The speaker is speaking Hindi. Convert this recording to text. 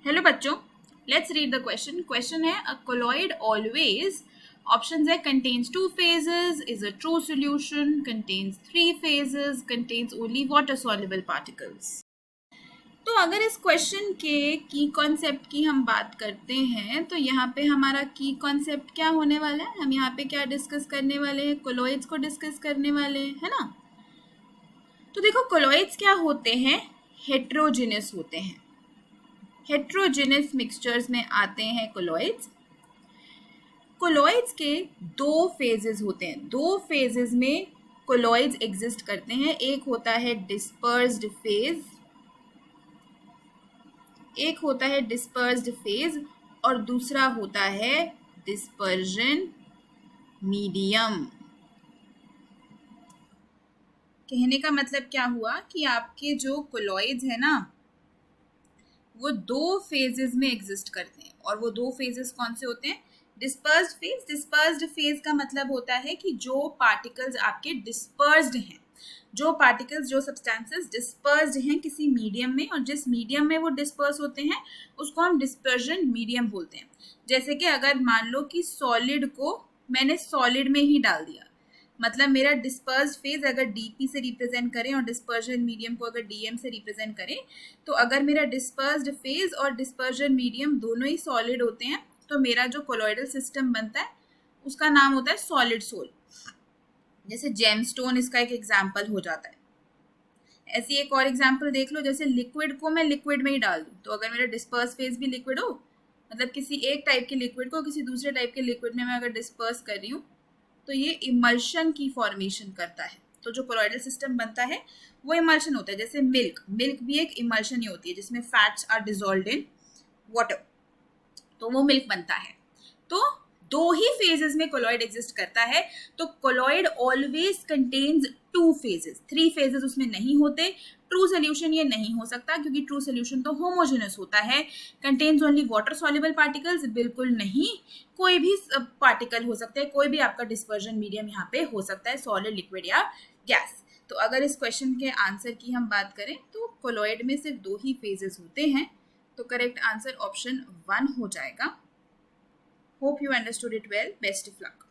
हेलो बच्चों, let's read the question. Question है अ कोलॉइड ऑलवेज, ऑप्शंस है contains two phases, is a true solution, contains three phases, contains only water soluble particles. तो अगर इस क्वेश्चन के की कॉन्सेप्ट की हम बात करते हैं तो यहाँ पे हमारा की कॉन्सेप्ट क्या होने वाला है, हम यहाँ पे क्या डिस्कस करने वाले हैं, कोलॉइड्स को डिस्कस करने वाले हैं, है ना। तो देखो कोलॉइड्स क्या होते हैं, हेट्रोजिनस होते हैं। हेट्रोजिनस मिक्सचर्स में आते हैं कोलॉइड्स। कोलॉइड्स के दो फेजेस होते हैं, दो फेजेस में कोलॉइड्स एग्जिस्ट करते हैं। एक होता है डिस्पर्स्ड फेज, एक होता है डिस्पर्स्ड फेज और दूसरा होता है डिस्पर्जन मीडियम। कहने का मतलब क्या हुआ कि आपके जो कोलॉइड्स है ना वो दो फेजेस में एग्जिस्ट करते हैं, और वो दो फेजेस कौन से होते हैं, डिस्पर्स्ड फेज। डिस्पर्स्ड फेज का मतलब होता है कि जो पार्टिकल्स आपके डिस्पर्स्ड हैं, जो पार्टिकल्स, जो सब्सटेंसेस डिस्पर्स्ड हैं किसी मीडियम में, और जिस मीडियम में वो डिस्पर्स होते हैं उसको हम डिस्पर्जन मीडियम बोलते हैं। जैसे कि अगर मान लो कि सॉलिड को मैंने सॉलिड में ही डाल दिया, मतलब मेरा डिस्पर्स्ड फेज अगर डीपी से रिप्रेजेंट करें और डिस्पर्जन मीडियम को अगर डीएम से रिप्रेजेंट करें, तो अगर मेरा डिस्पर्स्ड फेज और डिस्पर्जन मीडियम दोनों ही सॉलिड होते हैं तो मेरा जो कोलॉइडल सिस्टम बनता है उसका नाम होता है सॉलिड सोल। जैसे जेमस्टोन इसका एक एग्जाम्पल हो जाता है। ऐसी एक और एग्जाम्पल देख लो, जैसे लिक्विड को मैं लिक्विड में ही डाल दूँ तो अगर मेरा डिस्पर्स फेज भी लिक्विड हो, मतलब किसी एक टाइप के लिक्विड को किसी दूसरे टाइप के लिक्विड में मैं अगर डिस्पर्स कर रही हूँ तो ये इमल्शन की फॉर्मेशन करता है। तो जो कोलॉइडल सिस्टम बनता है वो इमल्शन होता है। जैसे मिल्क, मिल्क भी एक इमल्शन ही होती है जिसमें fats are dissolved in water, तो वो मिल्क बनता है। तो दो ही फेजेस में कोलॉइड एग्जिस्ट करता है। तो colloid always contains two phases, three phases उसमें नहीं होते। ट्रू सोल्यूशन ये नहीं हो सकता क्योंकि ट्रू सोल्यूशन तो होमोजेनस होता है। Contains only water soluble particles, बिल्कुल नहीं, कोई भी पार्टिकल हो सकता है, कोई भी आपका डिस्पर्जन मीडियम यहाँ पे हो सकता है, सॉलिड, लिक्विड या गैस। तो अगर इस क्वेश्चन के आंसर की हम बात करें तो कोलॉइड में सिर्फ दो ही फेजेस होते हैं, तो करेक्ट आंसर ऑप्शन 1 हो जाएगा। Hope you understood it well. Best of luck.